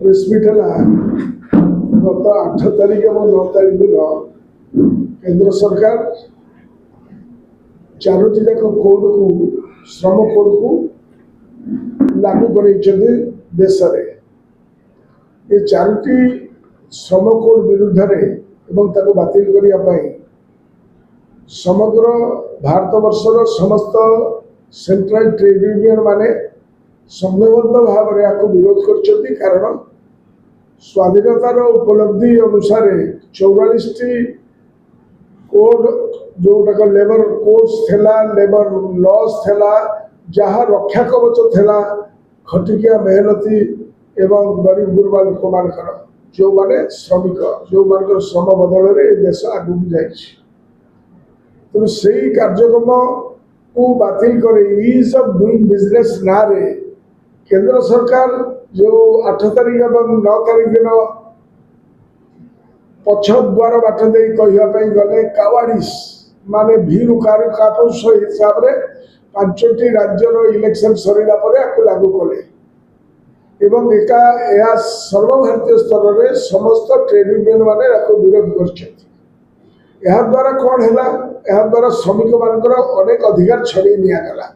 Press meet है गत 8 तारीख और 9 तारीख दिन केंद्र सरकार चारोटी जाक कोड को श्रम कोड को लागू कर देश में ये चारोटी श्रम कोड विरुद्ध बातिल करने समग्र भारत वर्षर समस्त सेंट्रल ट्रेड यूनियन माने संघबद्ध भाव में विरोध कर कारण स्वाधीनतार उपलब्धि अनुसार 44 कोड जोटाक लेबर कोड्स थेला लेबर लॉस थेला जहाँ रक्षा कवच थेला खटिकिया मेहनती एवं गरीब गुरुबा लोक मान जो माने श्रमिक जो मान श्रम बदल में देश आगू जाए तेणु से कार्यक्रम को बातिल कर ईज ऑफ डूइंग बिजनेस ना रे केंद्र सरकार जो 8 तारीख और 9 तारीख दिन पछ द्वार बाट दे कहवाई गले कावाड़ीस माने भीरु कापुरुष हिसाब से 5टी राज्यर इलेक्शन सरला लागू कले एवं एका यह सर्वभारतीय स्तर में समस्त ट्रेड यूनियन माने विरोध कर द्वारा कौन है द्वारा श्रमिक मान अनेक अधिकार छड़े निगला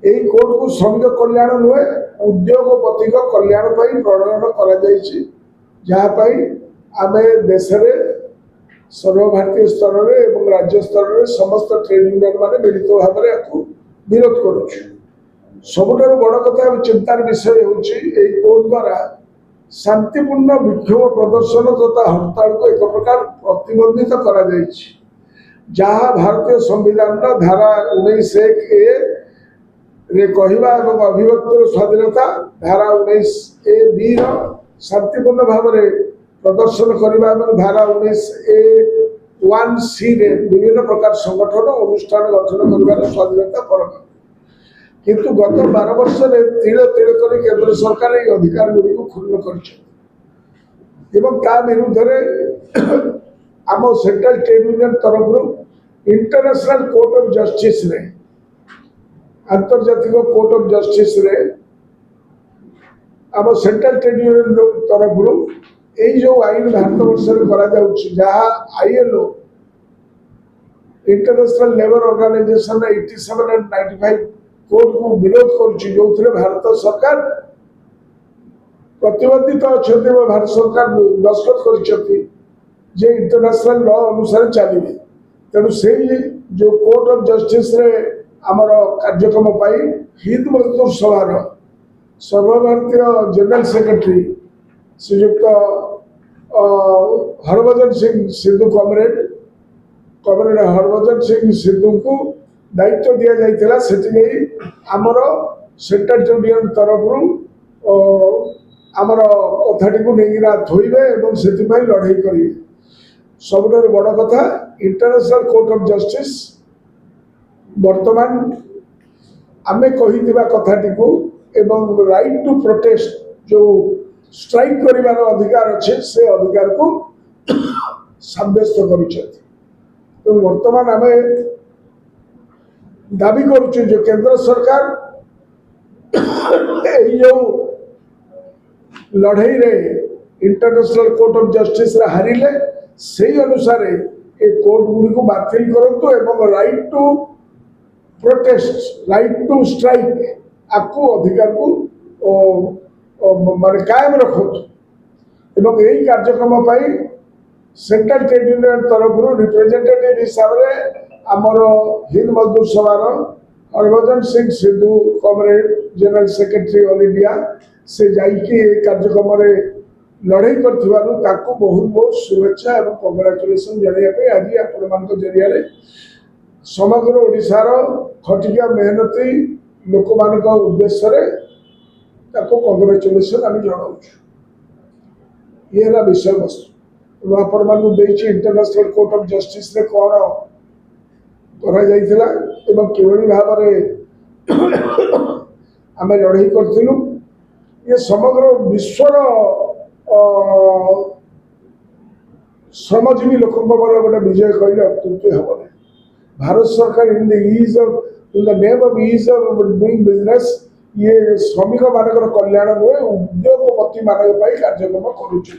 यही कोड को श्रमिक कल्याण नुहे उद्योगपति कल्याण प्रणयन कर आम देश सर्वभारतीय स्तर में राज्य स्तर में समस्त ट्रेड यूनियन मान मिलित भाव में विरोध करुचु सबुठार बड़ कथा चिंतार विषय होची कोड द्वारा शांतिपूर्ण विक्षोभ प्रदर्शन तथा हड़ताल को एक प्रकार प्रतिबंधित करा जहाँ भारतीय संविधान धारा 19(1)(a) रे कहवा और अभिव्यक्तिर स्वाधीनता धारा 19(a)(b) शांतिपूर्ण भाव में प्रदर्शन करने धारा 19(a)(1)(c) रे विभिन्न प्रकार संगठन अनुष्ठान गठन कर स्वाधीनता परक किंतु गत 12 वर्ष में तिल तिल कर केंद्र सरकार ये अधिकार गुड़ी को क्षुण्ण कर विरुद्ध आम सेंट्रल ट्रेड यूनियन तरफ इंटरनेशनल कोर्ट ऑफ जस्टिस रे आंतर्जातिक कोर्ट ऑफ जस्टिस रे आम सेंट्रल ट्रेड यूनियन तरफ यही जो आईन भारत वर्ष में करा ILO international labour organisation 87 and 95 court को विरोध कर भारत सरकार प्रतिबंधित अच्छा भारत सरकार दस्तखत कर इंटरनेशनल लॉ अनुसार चलिए तेणु से जो कोर्ट ऑफ जस्टिस रे आमर कार्यक्रम हिंद मजदूर सभार सर्वभारतीय जनरल सेक्रेटरी श्रीयुक्त हरभजन सिंह सिद्धू कॉमरेड हरभजन सिंह सिद्धू को दायित्व दि जाइए से आमर सेंट्रल ट्रेड यूनियन तरफ आमर कथाटी को लेकिन थोड़े और से लड़ाई करेंगे सबुठ बड़ कथा इंटरनेशनल कोर्ट ऑफ जस्टिस वर्तमान आमे कही कथाटी को एवं राइट टू प्रोटेस्ट जो स्ट्राइक करिवार अधिकार अच्छे से अधिकार को साब्यस्त कर वर्तमान आमे दाबी करुचु जो केंद्र सरकार जो लड़ाई रे इंटरनेशनल कोर्ट ऑफ जस्टिस रे हारिले से अनुसार ये कोर्ट गुड़ी को बातिल करंतु एवं right to protest right to strike आपको अधिकार को माने कायम रखतु एवं यही कार्यक्रम सेंट्रल ट्रेड यूनियन तरफ रिप्रेजेंटेटिव हिसाब से आमर हिंद मजदूर सभार Harbhajan Singh Sidhu comrade general secretary all India से जाइए कार्यक्रम लड़ाई कर बहुत बहुत शुभेच्छा और कंग्राचुलेसन जनवाई आज आपण जरिया समग्र ओडिशार खटिया मेहनती लोक मान उद्देश्य कंग्राचुलेसन आम जनाऊँ ये विषय वस्तु आपण मान इंटरनेशनल कोर्ट ऑफ जस्टिस रे कौन किभली भाव आम लड़ाई करूँ ये समग्र विश्वर श्रमजीवी लोक गोटे विजय कहले अत्युक्ति हम भारत सरकार in the name of ease of doing business ये श्रमिक मानकर कल्याण नुहे उद्योगपति मान कार्यक्रम करुचे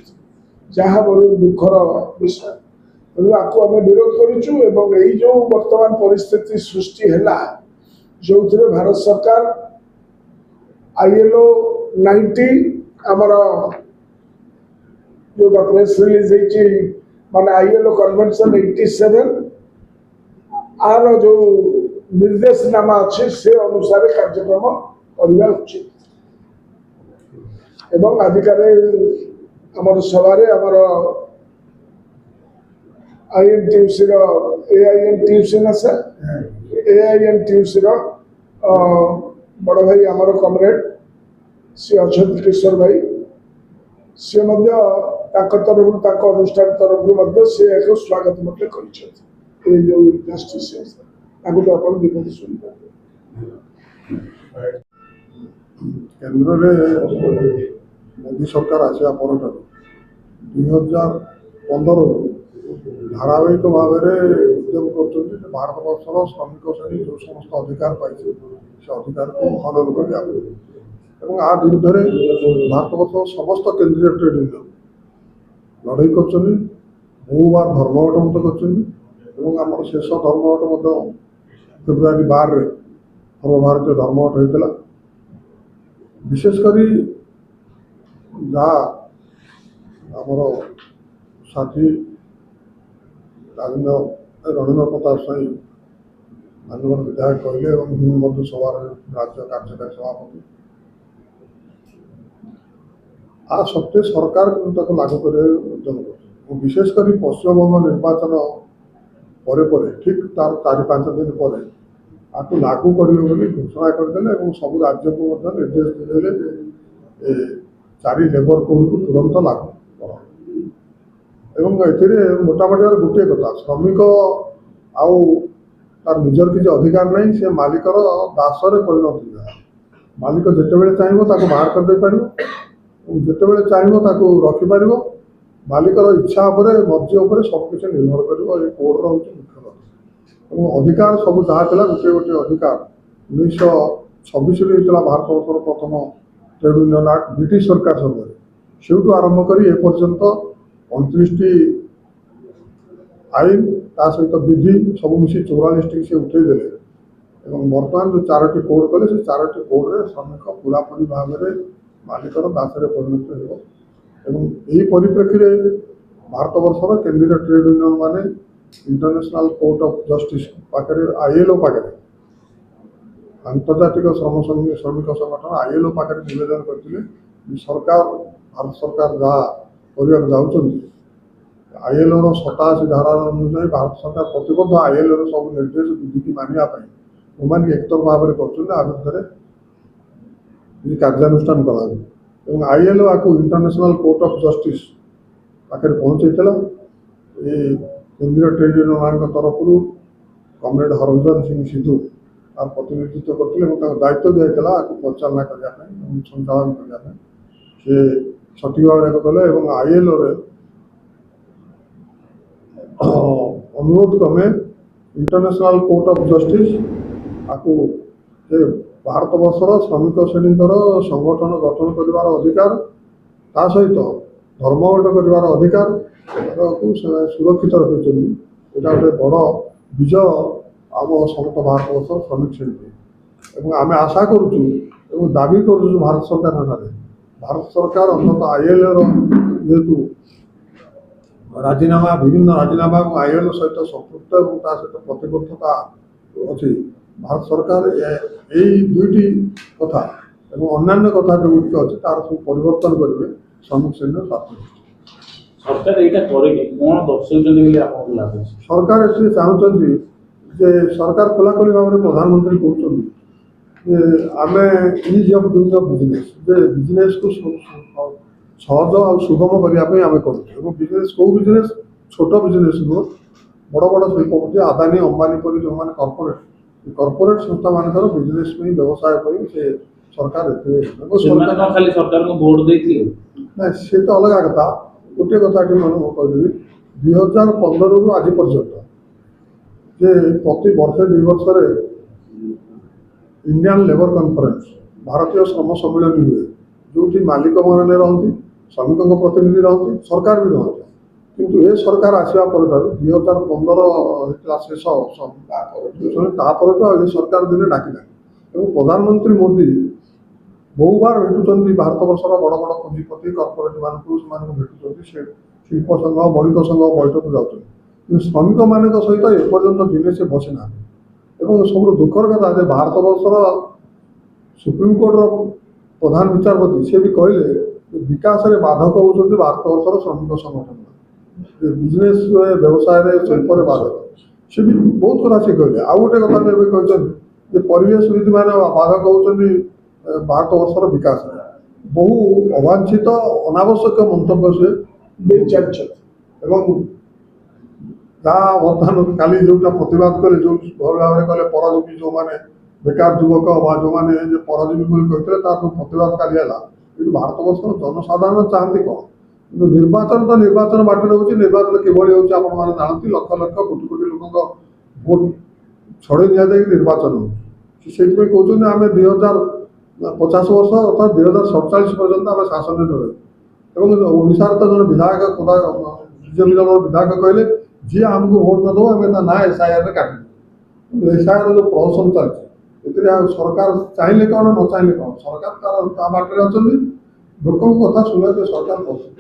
जहाँ बड़ दुखर विषय तेणु आपको आम विरोध करुचु जो वर्तमान परिस्थिति सृष्टि है जो भारत सरकार ILO 90 आमर जो प्रेस रिलीज माने ILO कन्वेंशन 87 आर जो निर्देशनामा अच्छे से अनुसार कार्यक्रम करने उचित एवं आजिकार आमर सभारे आमर INTUC AINTUC ना सर AINTUC बड़ भाई आमर कमरेड सी अच्छा किशोर भाई सी तरफ अनुष्ठान तरफ से एक स्वागत मत कर जो जस्टिस तो आप विपद शुणी केन्द्र मोदी सरकार आसवा पर 2015 धारावाहिक भाव में उद्यम कर भारत वर्षर श्रमिक श्रेणी जो समस्त अधिकार पाई से अधिकार को हनन करने आ विरुद्ध भारत वर्ष समस्त केंद्रीय ट्रेड यूनियन लड़ाई कर बहुबार धर्मघट मत कर शेष धर्मघट फेब्रुआरी 12 सर्वभारतीय धर्मघट होता विशेषकर जहाँ आमर साथी रणेन्द्र प्रताप स्वाई मानव विधायक कहले हिमबंधु सभा राज्य कार्यकारी सभापति आ सत्वे सरकार लागू कर उद्यम कर विशेषकर पश्चिमबंग निर्वाचन पर ठीक तार 4-5 दिन पर आपको लागू करेंगे घोषणा करदे सब राज्य को निर्देश देते 4 लेबर कोड को तुरंत लागू कर मोटामोटी गोटे कथा श्रमिक आउ तार निजर किसी अधिकार नहीं से मालिकर दासरे परिणत हो मालिक जिते चाहिए बाहर करदे पार जिते चाहिए रखिपार मालिकर इच्छा मर्जी सबकिछ निर्भर कर कोड रोचे मुख्य कथा अधिकार सब जहाँ गोटे गोटे अधिकार 1926 भारत वर्षर प्रथम ट्रेड यूनियन एक्ट ब्रिटिश सरकार समय से आरंभ कर एपर्यंत 29टी आईन ता सहित विधि सब मिसी 44टी से उठेदे बर्तमान जो 4टी कोड कले से 4टी कोड्रे श्रमिक पूरापूरी भाव में मालिकर दासरे परिणत हो परिप्रेक्षी में भारत वर्षर केंद्रीय ट्रेड यूनियन माने इंटरनेशनल कोर्ट ऑफ जस्टिस पाखे ILO पाखे आंतर्जातिक श्रमिक संगठन ILO पाखे निवेदन करते सरकार भारत सरकार जहाँ करने जाऊँच ILO 87 धारा अनुसार भारत सरकार प्रतिबद्ध ILO सब निर्देश विधि की मानवाई एकतर भाव में कर कार्यानुष्ठान करा ILO आपको इंटरनेशनल कोर्ट ऑफ जस्टिस पाखे पहुँचेला केंद्रीय ट्रेड यूनियन मान तरफ कमरेड हरभजन सिंह सिद्धू आर प्रतिनिधित्व करते दायित्व दिखाला परिचालना करने संचालन करने से सठिक भाव में कले ILO अनुरोध क्रमे इंटरनेशनल कोर्ट ऑफ जस्टिस आपको भारत वर्षर श्रमिक श्रेणी संगठन गठन कर अधिकार ता सहित धर्मघट कर अधिकार को सुरक्षित रखी यहाँ गोटे बड़ विजय आम समस्त भारत वर्ष श्रमिक श्रेणी आम आशा करुचु दाबी करुचु भारत सरकार भारत सरकार अंततः ILO जेहेतु राजीनामा विभिन्न राजीनामा ILO सहित संपृक्त सहित प्रतिबद्धता अच्छी भारत सरकार यही 2टी कथा अन्य कथा जो गुड़िक अच्छे तार सब परिवर्तन करेंगे श्रमिक श्रेणी स्वार्थ सरकार ये चाहते सरकार खोलाखोली भाव में प्रधानमंत्री कहते आम is of doing business business को सहज और सुगम करने आम करूँ बिजनेस कौ बिजनेस छोट बिजनेस नुह बड़ बड़ शिल्पपति आदानी अंबानी पर जो मैंने कॉर्पोरेट संस्था मान बिजनेस में व्यवसाय कर सरकार ना सी तो अलग कथा गोटे कथा कहदेवी 2015 रु आज पर्यंत जे प्रति वर्षे 2 वर्ष इंडियन लेबर कॉन्फ्रेंस ଭାରତୀୟ ଶ୍ରମ ସମ୍ମିଳନୀ ହୁଏ, ଯେଉଁଠି ମାଲିକମାନେ ରହନ୍ତି, ଶ୍ରମିକଙ୍କ ପ୍ରତିନିଧି ରହନ୍ତି, ସରକାର ବି ରହନ୍ତି। କିନ୍ତୁ ଏ ସରକାର ଆସିବା ପରଠାରୁ 2015 ହେଇଥିଲା ଶେଷ ତାପରଠୁ ଆଉ ଏ ସରକାର ଦିନେ ଡାକିନାହିଁ। ଏବଂ ପ୍ରଧାନମନ୍ତ୍ରୀ ମୋଦି ବହୁବାର ଭେଟୁଛନ୍ତି ଭାରତବର୍ଷର ବଡ଼ ବଡ଼ ପୁଞ୍ଜିପତି କର୍ପୋରେଟମାନଙ୍କୁ, ସେମାନଙ୍କୁ ଭେଟୁଛନ୍ତି, ସେ ଶିଳ୍ପ ସଂଘ ବଣିକ ସଂଘ ବୈଠକୁ ଯାଉଛନ୍ତି। କିନ୍ତୁ ଶ୍ରମିକମାନଙ୍କ ସହିତ ଏପର୍ଯ୍ୟନ୍ତ ଦିନେ ସେ ବସିନାହାନ୍ତି। ଏବଂ ସବୁଠୁ ଦୁଃଖର କଥା ଯେ ଭାରତବର୍ଷର ସୁପ୍ରିମକୋର୍ଟର ପ୍ରଧାନ ବିଚାରପତି ସେ ବି କହିଲେ ଯେ ବିକାଶରେ ବାଧକ ହେଉଛନ୍ତି ଭାରତବର୍ଷର ଶ୍ରମିକ ସଂଗଠନ, ବିଜନେସ୍ ବ୍ୟବସାୟରେ ଶିଳ୍ପରେ ବାଧକ। ସେ ବି ବହୁତ କଥା ସେ କହିଲେ। ଆଉ ଗୋଟେ କଥା ବି ଏବେ କହିଛନ୍ତି ଯେ ପରିବେଶବିଦ ମାନେ ବାଧକ ହେଉଛନ୍ତି ଭାରତବର୍ଷର ବିକାଶରେ। ବହୁ ଅବାଞ୍ଛିତ ଅନାବଶ୍ୟକ ମନ୍ତବ୍ୟ ସେ ଦେଇ ଚାଲିଛନ୍ତି। ଏବଂ ଯାହା ବର୍ତ୍ତମାନ କାଲି ଯେଉଁଟା ପ୍ରତିବାଦ କଲେ, ଯେଉଁ ଭଲ ଭାବରେ କଲେ ପରଜୀବୀ ଯେଉଁମାନେ ବେକାର ଯୁବକ ବା ଯେଉଁମାନେ ଯେ ପରଜୀବୀ ବୋଲି କହିଥିଲେ ତାର ଯେଉଁ ପ୍ରତିବାଦ କାଲି ହେଲା, କିନ୍ତୁ ଭାରତବର୍ଷର ଜନସାଧାରଣ ଚାହାନ୍ତି କ'ଣ? କିନ୍ତୁ ନିର୍ବାଚନ ତ ନିର୍ବାଚନ ବାଟରେ ହେଉଛି। ନିର୍ବାଚନ କିଭଳି ହେଉଛି ଆପଣମାନେ ଜାଣନ୍ତି। ଲକ୍ଷ ଲକ୍ଷ କୋଟି କୋଟି ଲୋକଙ୍କ ଭୋଟ ଛଡ଼େଇ ନିଆଯାଇକି ନିର୍ବାଚନ ହେଉଛି। ସେଇଥିପାଇଁ କହୁଛନ୍ତି ଆମେ 2050 ବର୍ଷ ଅର୍ଥାତ୍ 2047 ପର୍ଯ୍ୟନ୍ତ ଆମେ ଶାସନରେ ରହିବୁ। ଏବଂ ଓଡ଼ିଶାର ତ ଜଣେ ବିଧାୟକ ବିଜେପି ଦଳର ବିଧାୟକ କହିଲେ ଯିଏ ଆମକୁ ଭୋଟ ନ ଦେବ ଆମେ ତା ନାଁ SIRରେ କାଟିବୁ। SIR ଯେଉଁ ପ୍ରହସନ ଚାଲିଛି ଏଥିରେ ଆଉ ସରକାର ଚାହିଁଲେ କ'ଣ ନ ଚାହିଁଲେ କ'ଣ, ସରକାର ତା ବାଟରେ ଅଛନ୍ତି। ଲୋକଙ୍କ କଥା ଶୁଣିବାକୁ ସରକାର ପ୍ରସ୍ତୁତ।